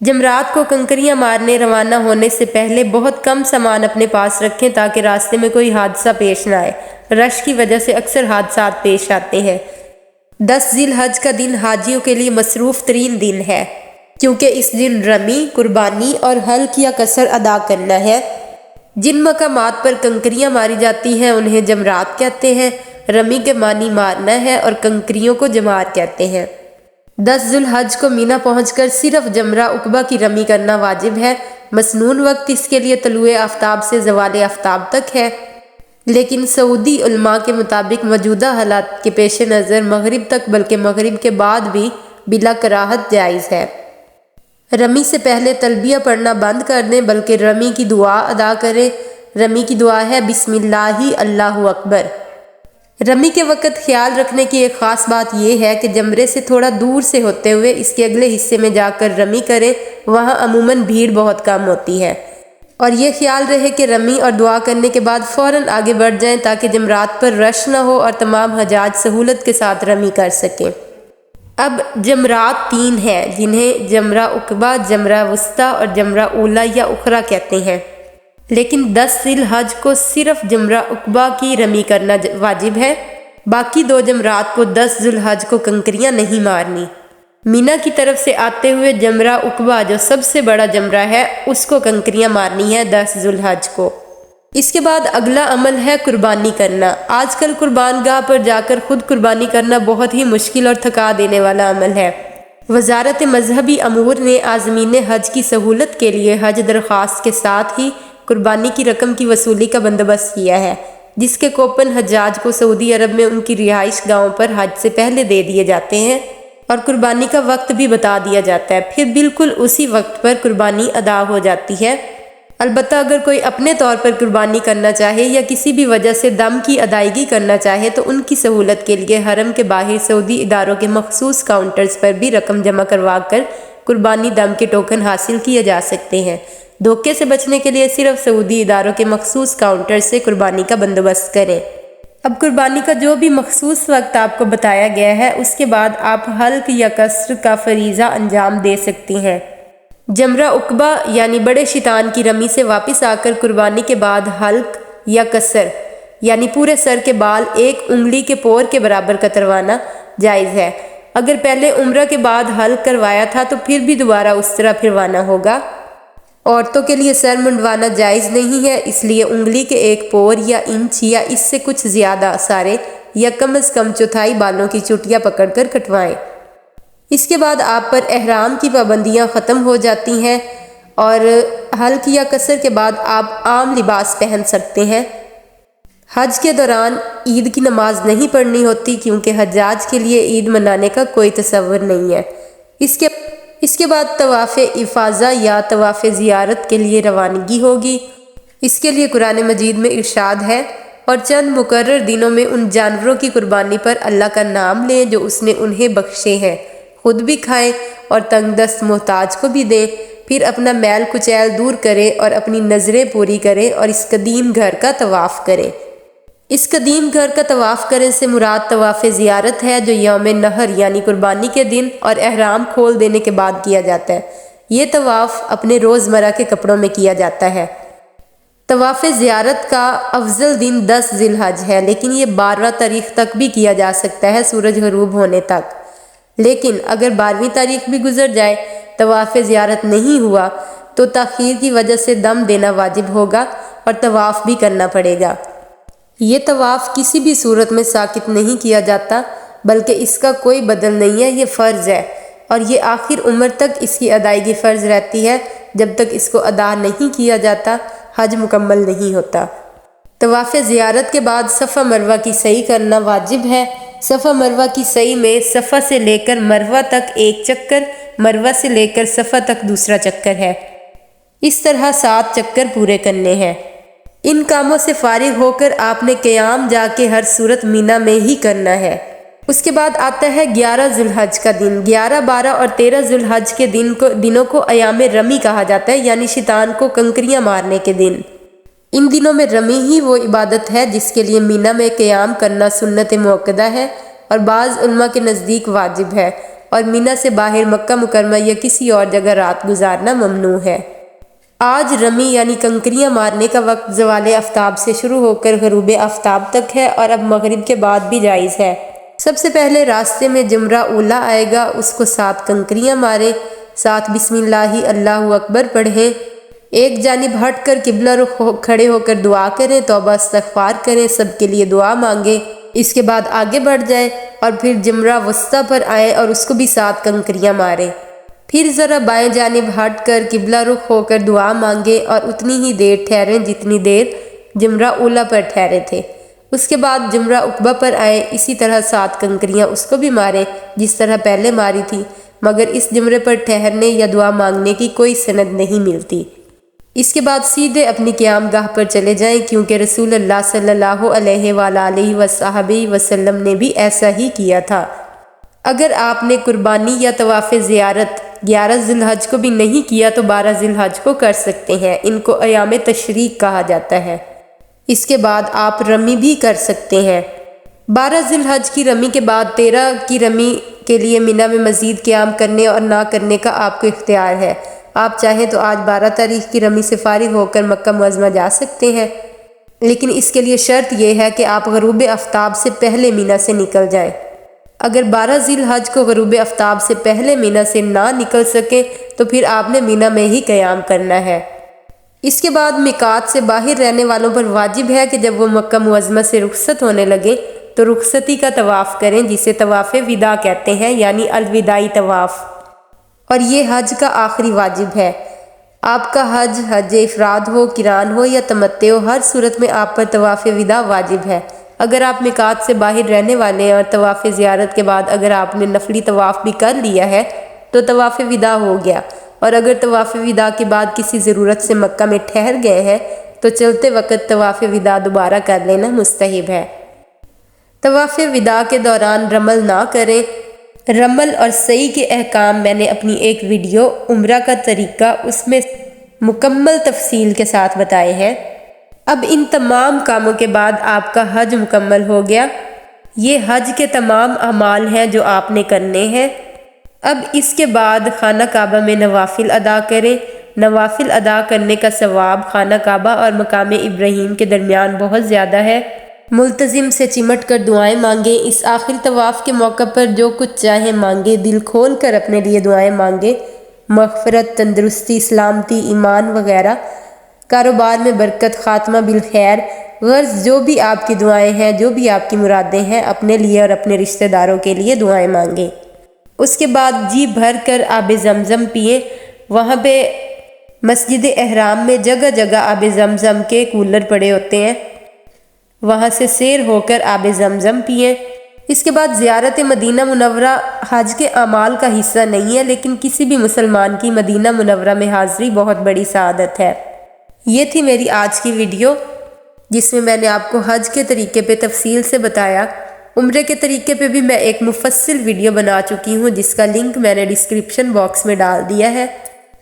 جمرات کو کنکریاں مارنے روانہ ہونے سے پہلے بہت کم سامان اپنے پاس رکھیں تاکہ راستے میں کوئی حادثہ پیش نہ آئے۔ رش کی وجہ سے اکثر حادثات پیش آتے ہیں۔ 10 ذی الحج کا دن حاجیوں کے لیے مصروف ترین دن ہے کیونکہ اس دن رمی، قربانی اور حلق یا قصر ادا کرنا ہے۔ جن مقامات پر کنکریاں ماری جاتی ہیں انہیں جمرات کہتے ہیں۔ رمی کے معنی مارنا ہے اور کنکریوں کو جمار کہتے ہیں۔ 10 ذی الحج کو مینا پہنچ کر صرف جمرہ عقبہ کی رمی کرنا واجب ہے۔ مسنون وقت اس کے لیے طلوع آفتاب سے زوال آفتاب تک ہے، لیکن سعودی علماء کے مطابق موجودہ حالات کے پیش نظر مغرب تک بلکہ مغرب کے بعد بھی بلا کراہت جائز ہے۔ رمی سے پہلے تلبیہ پڑھنا بند کر دیں بلکہ رمی کی دعا ادا کریں۔ رمی کی دعا ہے بسم اللہ اللہ اکبر۔ رمی کے وقت خیال رکھنے کی ایک خاص بات یہ ہے کہ جمرے سے تھوڑا دور سے ہوتے ہوئے اس کے اگلے حصے میں جا کر رمی کریں، وہاں عموماً بھیڑ بہت کم ہوتی ہے، اور یہ خیال رہے کہ رمی اور دعا کرنے کے بعد فوراً آگے بڑھ جائیں تاکہ جمرات پر رش نہ ہو اور تمام حجاج سہولت کے ساتھ رمی کر سکیں۔ اب جمرات 3 ہیں جنہیں جمرہ عقبہ، جمرہ وسطیٰ اور جمرہ اولیٰ یا اخریٰ کہتے ہیں، لیکن 10 ذی الحج کو صرف جمرہ عقبہ کی رمی کرنا واجب ہے۔ باقی 2 جمرات کو 10 ذی الحج کو کنکریاں نہیں مارنی۔ مینا کی طرف سے آتے ہوئے جمرہ عقبہ جو سب سے بڑا جمرہ ہے اس کو کنکریاں مارنی ہے 10 ذی الحج کو۔ اس کے بعد اگلا عمل ہے قربانی کرنا۔ آج کل قربان گاہ پر جا کر خود قربانی کرنا بہت ہی مشکل اور تھکا دینے والا عمل ہے۔ وزارت مذہبی امور نے عازمین حج کی سہولت کے لیے حج درخواست کے ساتھ ہی قربانی کی رقم کی وصولی کا بندوبست کیا ہے، جس کے کوپن حجاج کو سعودی عرب میں ان کی رہائش گاہوں پر حج سے پہلے دے دیے جاتے ہیں اور قربانی کا وقت بھی بتا دیا جاتا ہے، پھر بالکل اسی وقت پر قربانی ادا ہو جاتی ہے۔ البتہ اگر کوئی اپنے طور پر قربانی کرنا چاہے یا کسی بھی وجہ سے دم کی ادائیگی کرنا چاہے تو ان کی سہولت کے لیے حرم کے باہر سعودی اداروں کے مخصوص کاؤنٹرز پر بھی رقم جمع کروا کر قربانی دم کے ٹوکن حاصل کیے جا سکتے ہیں۔ دھوکے سے بچنے کے لیے صرف سعودی اداروں کے مخصوص کاؤنٹر سے قربانی کا بندوبست کریں۔ اب قربانی کا جو بھی مخصوص وقت آپ کو بتایا گیا ہے اس کے بعد آپ حلق یا قصر کا فریضہ انجام دے سکتی ہیں۔ جمرہ عقبہ یعنی بڑے شیطان کی رمی سے واپس آ کر قربانی کے بعد حلق یا قصر یعنی پورے سر کے بال 1 انگلی کے پور کے برابر کتروانا جائز ہے۔ اگر پہلے عمرہ کے بعد حلق کروایا تھا تو پھر بھی دوبارہ اس طرح پھروانا ہوگا۔ عورتوں کے لیے سر منڈوانا جائز نہیں ہے، اس لیے انگلی کے 1 پور یا انچ یا اس سے کچھ زیادہ سارے یا کم از کم چوتھائی بالوں کی چوٹیاں پکڑ کر کٹوائیں۔ اس کے بعد آپ پر احرام کی پابندیاں ختم ہو جاتی ہیں اور حلق یا قصر کے بعد آپ عام لباس پہن سکتے ہیں۔ حج کے دوران عید کی نماز نہیں پڑھنی ہوتی کیونکہ حجاج کے لیے عید منانے کا کوئی تصور نہیں ہے۔ اس کے بعد طواف افاضہ یا طواف زیارت کے لیے روانگی ہوگی۔ اس کے لیے قرآن مجید میں ارشاد ہے، اور چند مقرر دنوں میں ان جانوروں کی قربانی پر اللہ کا نام لیں جو اس نے انہیں بخشے ہیں، خود بھی کھائیں اور تنگ دست محتاج کو بھی دیں، پھر اپنا میل کچیل دور کریں اور اپنی نظریں پوری کریں اور اس قدیم گھر کا طواف کریں۔ اس قدیم گھر کا طواف کرنے سے مراد طواف زیارت ہے جو یوم نحر یعنی قربانی کے دن اور احرام کھول دینے کے بعد کیا جاتا ہے۔ یہ طواف اپنے روزمرہ کے کپڑوں میں کیا جاتا ہے۔ طواف زیارت کا افضل دن 10 ذی الحج ہے، لیکن یہ 12 تاریخ تک بھی کیا جا سکتا ہے سورج غروب ہونے تک۔ لیکن اگر 12ویں تاریخ بھی گزر جائے طواف زیارت نہیں ہوا تو تاخیر کی وجہ سے دم دینا واجب ہوگا اور طواف بھی کرنا پڑے گا۔ یہ طواف کسی بھی صورت میں ساقط نہیں کیا جاتا بلکہ اس کا کوئی بدل نہیں ہے، یہ فرض ہے اور یہ آخر عمر تک اس کی ادائیگی فرض رہتی ہے۔ جب تک اس کو ادا نہیں کیا جاتا حج مکمل نہیں ہوتا۔ طواف زیارت کے بعد صفا مروہ کی سعی کرنا واجب ہے۔ صفا مروہ کی سعی میں صفا سے لے کر مروہ تک 1 چکر، مروہ سے لے کر صفا تک دوسرا چکر ہے۔ اس طرح 7 چکر پورے کرنے ہیں۔ ان کاموں سے فارغ ہو کر آپ نے قیام جا کے ہر صورت مینا میں ہی کرنا ہے۔ اس کے بعد آتا ہے 11 ذی الحج کا دن۔ 11، 12 اور 13 ذی الحج کے دنوں کو ایام رمی کہا جاتا ہے، یعنی شیطان کو کنکریاں مارنے کے دن۔ ان دنوں میں رمی ہی وہ عبادت ہے جس کے لیے مینا میں قیام کرنا سنت موقدہ ہے اور بعض علماء کے نزدیک واجب ہے، اور مینا سے باہر مکہ مکرمہ یا کسی اور جگہ رات گزارنا ممنوع ہے۔ آج رمی یعنی کنکریاں مارنے کا وقت زوال آفتاب سے شروع ہو کر غروب آفتاب تک ہے، اور اب مغرب کے بعد بھی جائز ہے۔ سب سے پہلے راستے میں جمرہ اولا آئے گا، اس کو 7 کنکریاں ماریں، 7 بسم اللہ اللہ اکبر پڑھیں، ایک جانب ہٹ کر قبلہ رخ کھڑے ہو کر دعا کریں، توبہ استغفار کریں، سب کے لیے دعا مانگیں۔ اس کے بعد آگے بڑھ جائیں اور پھر جمرہ وسطیٰ پر آئیں اور اس کو بھی 7 کنکریاں ماریں۔ پھر ذرا بائیں جانب ہٹ کر قبلہ رخ ہو کر دعا مانگیں اور اتنی ہی دیر ٹھہریں جتنی دیر جمرہ اولا پر ٹھہرے تھے۔ اس کے بعد جمرہ عقبہ پر آئیں، اسی طرح 7 کنکریاں اس کو بھی ماریں جس طرح پہلے ماری تھی، مگر اس جمرے پر ٹھہرنے یا دعا مانگنے کی کوئی سند نہیں ملتی۔ اس کے بعد سیدھے اپنی قیام گاہ پر چلے جائیں، کیونکہ رسول اللہ صلی اللہ علیہ وآلہ وصحبہ وسلم نے بھی ایسا ہی کیا تھا۔ اگر آپ نے قربانی یا طواف زیارت 11 ذی الحج کو بھی نہیں کیا تو 12 ذی الحج کو کر سکتے ہیں، ان کو ایام تشریق کہا جاتا ہے۔ اس کے بعد آپ رمی بھی کر سکتے ہیں۔ 12 ذی الحج کی رمی کے بعد 13 کی رمی کے لیے مینا میں مزید قیام کرنے اور نہ کرنے کا آپ کو اختیار ہے۔ آپ چاہیں تو آج 12 تاریخ کی رمی سے فارغ ہو کر مکہ معظمہ جا سکتے ہیں، لیکن اس کے لیے شرط یہ ہے کہ آپ غروب آفتاب سے پہلے مینا سے نکل جائیں۔ اگر 12 ذی الحج کو غروب آفتاب سے پہلے مینا سے نہ نکل سکیں تو پھر آپ نے مینا میں ہی قیام کرنا ہے۔ اس کے بعد میقات سے باہر رہنے والوں پر واجب ہے کہ جب وہ مکہ معظمہ سے رخصت ہونے لگے تو رخصتی کا طواف کریں، جسے طواف وداع کہتے ہیں، یعنی الوداعی طواف، اور یہ حج کا آخری واجب ہے۔ آپ کا حج افراد ہو، قران ہو یا تمتع ہو، ہر صورت میں آپ پر طواف وداع واجب ہے۔ اگر آپ میقات سے باہر رہنے والے ہیں اور طواف زیارت کے بعد اگر آپ نے نفلی طواف بھی کر لیا ہے تو طواف وداع ہو گیا، اور اگر طواف وداع کے بعد کسی ضرورت سے مکہ میں ٹھہر گئے ہیں تو چلتے وقت طواف وداع دوبارہ کر لینا مستحب ہے۔ طواف وداع کے دوران رمل نہ کریں۔ رمل اور سعی کے احکام میں نے اپنی ایک ویڈیو عمرہ کا طریقہ اس میں مکمل تفصیل کے ساتھ بتائے ہیں۔ اب ان تمام کاموں کے بعد آپ کا حج مکمل ہو گیا۔ یہ حج کے تمام اعمال ہیں جو آپ نے کرنے ہیں۔ اب اس کے بعد خانہ کعبہ میں نوافل ادا کریں۔ نوافل ادا کرنے کا ثواب خانہ کعبہ اور مقام ابراہیم کے درمیان بہت زیادہ ہے۔ ملتزم سے چمٹ کر دعائیں مانگیں۔ اس آخری طواف کے موقع پر جو کچھ چاہیں مانگیں، دل کھول کر اپنے لیے دعائیں مانگیں، مغفرت، تندرستی، سلامتی، ایمان وغیرہ، کاروبار میں برکت، خاتمہ بالخیر، غرض جو بھی آپ کی دعائیں ہیں، جو بھی آپ کی مرادیں ہیں، اپنے لیے اور اپنے رشتہ داروں کے لیے دعائیں مانگیں۔ اس کے بعد جی بھر کر آب زمزم پئیں۔ وہاں پہ مسجد احرام میں جگہ جگہ آب زمزم کے کولر پڑے ہوتے ہیں، وہاں سے سیر ہو کر آب زمزم پئیں۔ اس کے بعد زیارت مدینہ منورہ حج کے اعمال کا حصہ نہیں ہے، لیکن کسی بھی مسلمان کی مدینہ منورہ میں حاضری بہت بڑی سعادت ہے۔ یہ تھی میری آج کی ویڈیو، جس میں نے آپ کو حج کے طریقے پہ تفصیل سے بتایا۔ عمرے کے طریقے پہ بھی میں ایک مفصل ویڈیو بنا چکی ہوں، جس کا لنک میں نے ڈسکرپشن باکس میں ڈال دیا ہے۔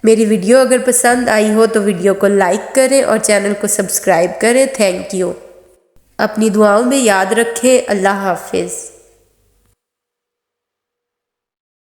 میری ویڈیو اگر پسند آئی ہو تو ویڈیو کو لائک کریں اور چینل کو سبسکرائب کریں۔ Thank you. اپنی دعاؤں میں یاد رکھیں۔ اللہ حافظ۔